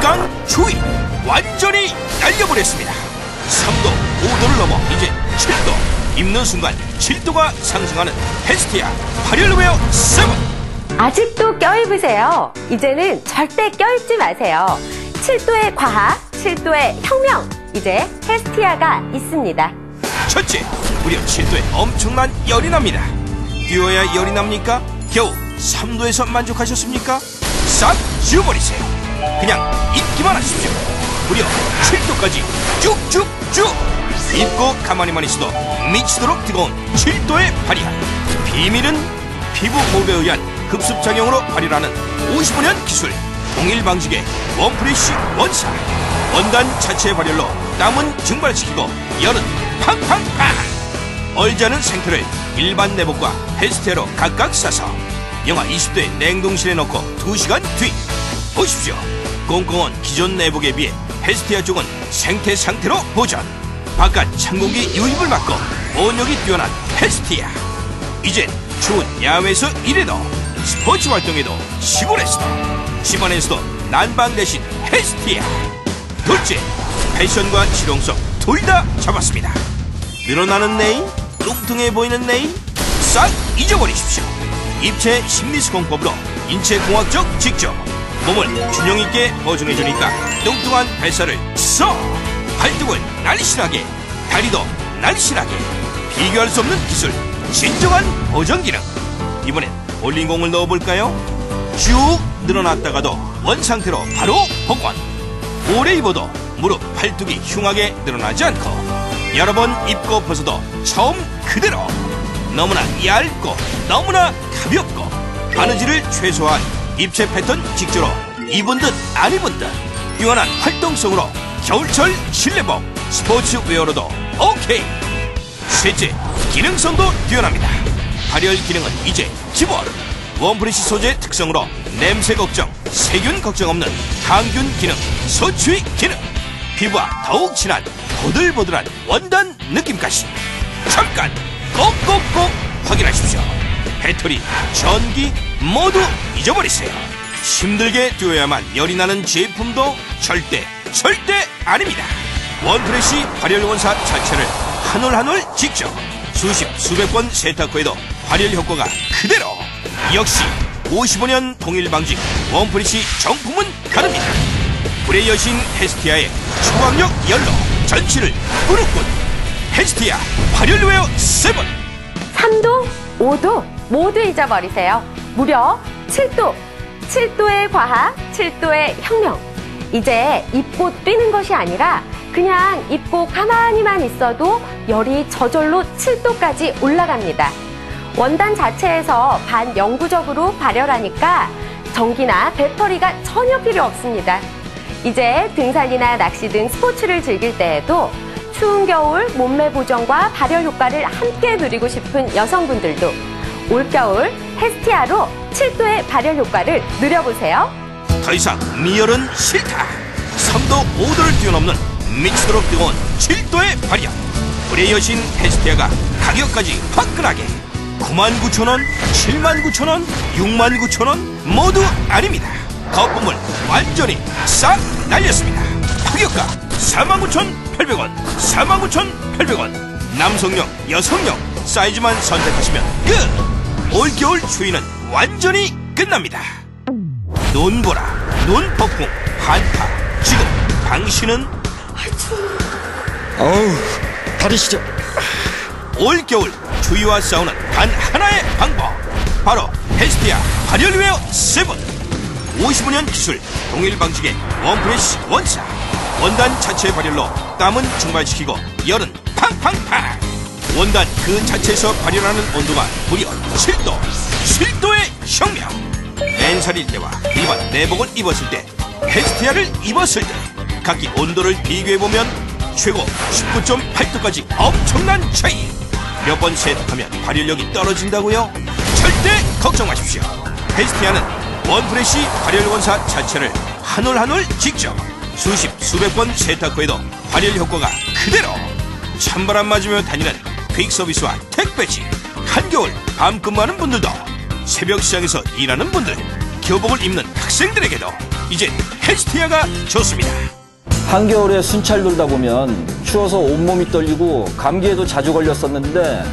극강 추위 완전히 날려버렸습니다. 3도 5도를 넘어 이제 7도, 입는 순간 7도가 상승하는 헤스티아 발열웨어 7. 아직도 껴입으세요. 이제는 절대 껴입지 마세요. 7도의 과학, 7도의 혁명. 이제 헤스티아가 있습니다. 첫째, 무려 7도에 엄청난 열이 납니다. 뛰어야 열이 납니까? 겨우 3도에서 만족하셨습니까? 싹 지워버리세요. 그냥 입기만 하십시오. 무려 7도까지 쭉쭉쭉 입고 가만히만 있어도 미치도록 뜨거운 7도의 발열. 비밀은 피부 호흡에 의한 급습작용으로 발열하는 55년 기술 동일 방식의 원프레쉬 원사. 원단 자체의 발열로 땀은 증발시키고 열은 팡팡팡. 얼지 않은 생태를 일반 내복과 헤스티아로 각각 싸서 영하 20도의 냉동실에 넣고 2시간 뒤 보십시오. 꽁꽁한 기존 내복에 비해 헤스티아 쪽은 생태 상태로 보존, 바깥 찬 공기 유입을 막고 보온력이 뛰어난 헤스티아. 이젠 추운 야외에서 일해도 스포츠 활동에도 시골에서도 집안에서도 난방 대신 헤스티아. 둘째, 패션과 실용성 둘 다 잡았습니다. 늘어나는 네임, 뚱뚱해 보이는 네임 싹 잊어버리십시오. 입체 심리수공법으로 인체공학적 직접 몸을 균형있게 보정해주니까 뚱뚱한 뱃살을 쏙, 팔뚝을 날씬하게, 다리도 날씬하게. 비교할 수 없는 기술, 진정한 보정 기능. 이번엔 볼링공을 넣어볼까요? 쭉 늘어났다가도 원상태로 바로 복원. 오래 입어도 무릎, 팔뚝이 흉하게 늘어나지 않고 여러 번 입고 벗어도 처음 그대로. 너무나 얇고 너무나 가볍고 바느질을 최소화한 입체 패턴 직조로 입은 듯 안 입은 듯 뛰어난 활동성으로 겨울철 실내복, 스포츠웨어로도 오케이. 셋째, 기능성도 뛰어납니다. 발열 기능은 이제 기본. 원프레쉬 소재 특성으로 냄새 걱정, 세균 걱정 없는 항균 기능, 소취 기능. 피부와 더욱 친한 보들보들한 원단 느낌까지. 잠깐 꼭꼭꼭 확인하십시오. 배터리, 전기 모두 잊어버리세요. 힘들게 뛰어야만 열이 나는 제품도 절대 아닙니다. 원프레쉬 발열 원사 자체를 한 올 한 올 직접 수십 수백 번 세탁 후에도 발열 효과가 그대로. 역시 55년 동일 방식 원프레쉬 정품은 다릅니다. 불의 여신 헤스티아의 초강력 열로 전치를 꾸룩꾼 헤스티아 발열웨어 7. 3도, 5도 모두 잊어버리세요. 무려 7도. 7도의 과학, 7도의 혁명. 이제 입고 뛰는 것이 아니라 그냥 입고 가만히만 있어도 열이 저절로 7도까지 올라갑니다. 원단 자체에서 반영구적으로 발열하니까 전기나 배터리가 전혀 필요 없습니다. 이제 등산이나 낚시 등 스포츠를 즐길 때에도 추운 겨울 몸매 보정과 발열 효과를 함께 누리고 싶은 여성분들도 올겨울 헤스티아로 7도의 발열 효과를 누려보세요. 더 이상 미열은 싫다. 3도 5도를 뛰어넘는 미치도록 뜨거운 7도의 발열. 불의 여신 헤스티아가 가격까지 화끈하게 99,000원, 79,000원, 69,000원 모두 아닙니다. 거품을 완전히 싹 날렸습니다. 가격가 49,800원, 49,800원. 남성용, 여성용 사이즈만 선택하시면 끝! 올겨울 추위는 완전히 끝납니다. 눈보라, 눈폭풍, 한파. 지금 당신은 어우, 다리 시려. 올겨울 추위와 싸우는 단 하나의 방법, 바로 헤스티아 발열웨어 7. 55년 기술 동일 방식의 원프레쉬 원사. 원단 자체의 발열로 땀은 증발시키고 열은 팡팡팡. 원단 그 자체에서 발열하는 온도가 무려 7도. 7도의 혁명. 맨살일 때와 일반 내복을 입었을 때, 헤스티아를 입었을 때 각기 온도를 비교해보면 최고 19.8도까지 엄청난 차이. 몇 번 세탁하면 발열력이 떨어진다고요? 절대 걱정 마십시오. 헤스티아는 원프레쉬 발열 원사 자체를 한 올 한 올 직접 수십 수백 번 세탁 후에도 발열 효과가 그대로. 찬바람 맞으며 다니는 퀵 서비스와 택배지, 한겨울 밤 근무하는 분들도, 새벽 시장에서 일하는 분들, 교복을 입는 학생들에게도 이제 헤스티아가 좋습니다. 한겨울에 순찰 돌다 보면 추워서 온몸이 떨리고 감기에도 자주 걸렸었는데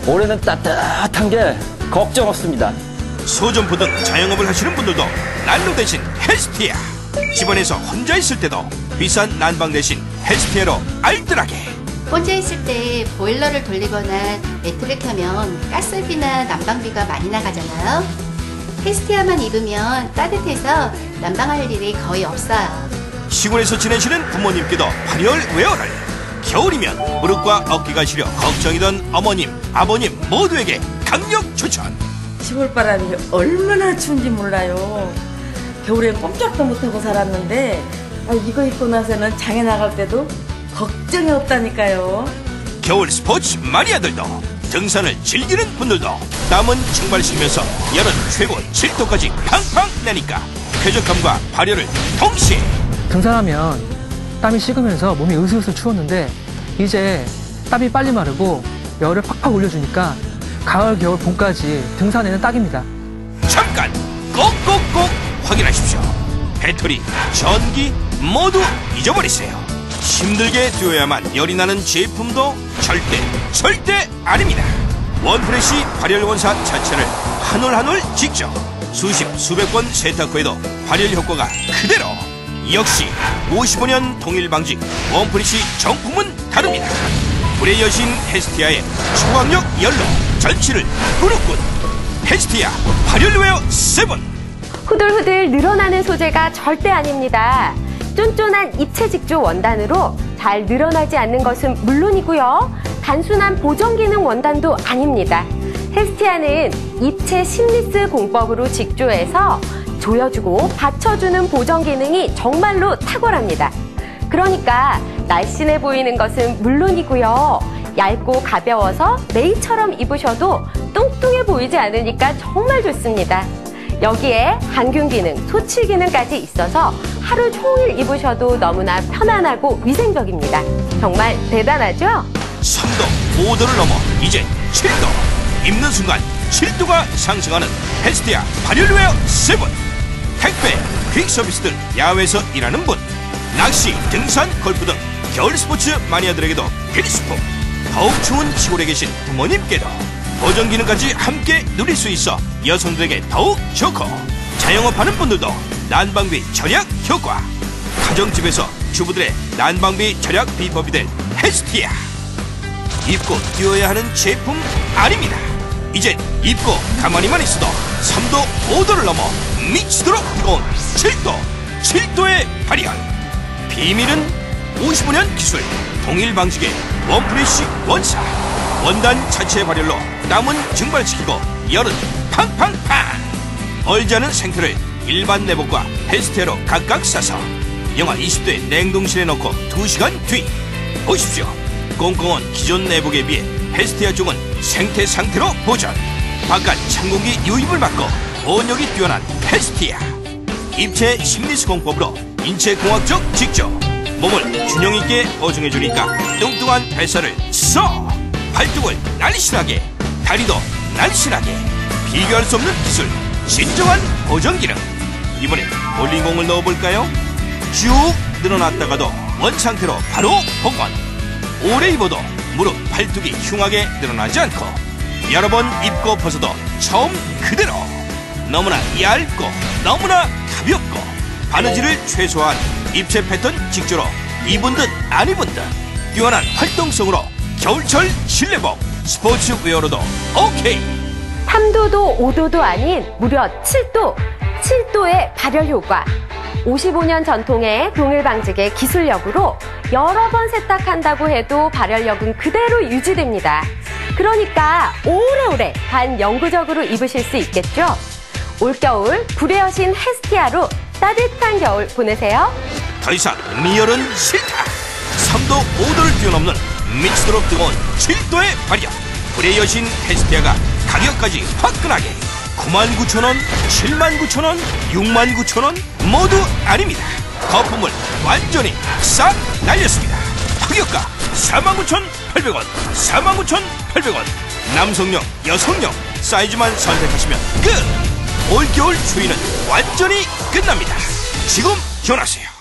올해는 따뜻한 게 걱정 없습니다. 소점포 등 자영업을 하시는 분들도 난로 대신 헤스티아, 집안에서 혼자 있을 때도 비싼 난방 대신 헤스티아로 알뜰하게. 혼자 있을 때 보일러를 돌리거나 매트를 켜면 가스비나 난방비가 많이 나가잖아요. 헤스티아만 입으면 따뜻해서 난방할 일이 거의 없어요. 시골에서 지내시는 부모님께도 발열 웨어를, 겨울이면 무릎과 어깨가 시려 걱정이던 어머님, 아버님 모두에게 강력 추천. 시골바람이 얼마나 추운지 몰라요. 겨울엔 꼼짝도 못하고 살았는데 이거 입고 나서는 장에 나갈 때도 걱정이 없다니까요. 겨울 스포츠 마니아들도, 등산을 즐기는 분들도 땀은 증발 쉬면서 열은 최고 7도까지 팡팡 내니까 쾌적함과 발열을 동시에. 등산하면 땀이 식으면서 몸이 으슬으슬 추웠는데 이제 땀이 빨리 마르고 열을 팍팍 올려주니까 가을, 겨울, 봄까지 등산에는 딱입니다. 잠깐 꼭꼭꼭 확인하십시오. 배터리, 전기 모두 잊어버리세요. 힘들게 뛰어야만 열이 나는 제품도 절대 아닙니다. 원프레시 발열 원사 자체를 한 올 한 올 직접 수십 수백 번 세탁 후에도 발열 효과가 그대로. 역시 55년 동일 방직 원프레시 정품은 다릅니다. 불의 여신 헤스티아의 초강력 열로 전치를 꾸룩꾼 헤스티아 발열웨어 7. 후들후들 늘어나는 소재가 절대 아닙니다. 쫀쫀한 입체 직조 원단으로 잘 늘어나지 않는 것은 물론이고요. 단순한 보정 기능 원단도 아닙니다. 헤스티아는 입체 심리스 공법으로 직조해서 조여주고 받쳐주는 보정 기능이 정말로 탁월합니다. 그러니까 날씬해 보이는 것은 물론이고요. 얇고 가벼워서 메이처럼 입으셔도 뚱뚱해 보이지 않으니까 정말 좋습니다. 여기에 항균 기능, 소칠 기능까지 있어서 하루 종일 입으셔도 너무나 편안하고 위생적입니다. 정말 대단하죠? 3도, 5도를 넘어 이제 7도. 입는 순간 7도가 상승하는 헤스티아 발열웨어 7. 택배, 퀵 서비스들, 야외에서 일하는 분, 낚시, 등산, 골프 등 겨울 스포츠 마니아들에게도 필수품. 더욱 추운 시골에 계신 부모님께도 보정 기능까지 함께 누릴 수 있어 여성들에게 더욱 좋고, 자영업하는 분들도 난방비 절약 효과. 가정집에서 주부들의 난방비 절약 비법이 될 헤스티아. 입고 뛰어야 하는 제품 아닙니다. 이젠 입고 가만히만 있어도 3도, 5도를 넘어 미치도록 뜨거운 7도, 7도의 발열. 비밀은 55년 기술 동일 방식의 원프레시 원사. 원단 자체의 발열로 땀은 증발시키고 열은 팡팡팡. 얼지 않은 생태를 일반 내복과 헤스티아로 각각 싸서 영하 20도의 냉동실에 넣고 2시간 뒤 보십시오. 꽁꽁한 기존 내복에 비해 헤스티아 쪽은 생태 상태로 보존. 바깥 찬 공기 유입을 막고 보온력이 뛰어난 헤스티아. 입체 심리스 공법으로 인체 공학적 직조. 몸을 균형 있게 보증해주니까 뚱뚱한 뱃살을 써. 발등을 날씬하게, 다리도 날씬하게. 비교할 수 없는 기술, 진정한 보정 기능. 이번엔 볼링공을 넣어볼까요? 쭉 늘어났다가도 원상태로 바로 복원. 오래 입어도 무릎, 팔뚝이 흉하게 늘어나지 않고, 여러 번 입고 벗어도 처음 그대로. 너무나 얇고 너무나 가볍고 바느질을 최소화한 입체 패턴 직조로 입은 듯 안 입은 듯 뛰어난 활동성으로 겨울철 실내복 스포츠웨어로도 오케이. 3도도 5도도 아닌 무려 7도, 7도의 발열 효과. 55년 전통의 동일방직의 기술력으로 여러 번 세탁한다고 해도 발열력은 그대로 유지됩니다. 그러니까 오래오래 반영구적으로 입으실 수 있겠죠? 올겨울 불의 여신 헤스티아로 따뜻한 겨울 보내세요. 더 이상 미열은 싫다. 3도 5도를 뛰어넘는 미치도록 뜨거운 7도의 발열. 불의 여신 헤스티아가 가격까지 화끈하게 99,000원, 79,000원, 69,000원 모두 아닙니다. 거품을 완전히 싹 날렸습니다. 가격가 49,800원, 49,800원. 남성용, 여성용 사이즈만 선택하시면 끝. 올겨울 추위는 완전 역전이 끝납니다. 지금 전화하세요.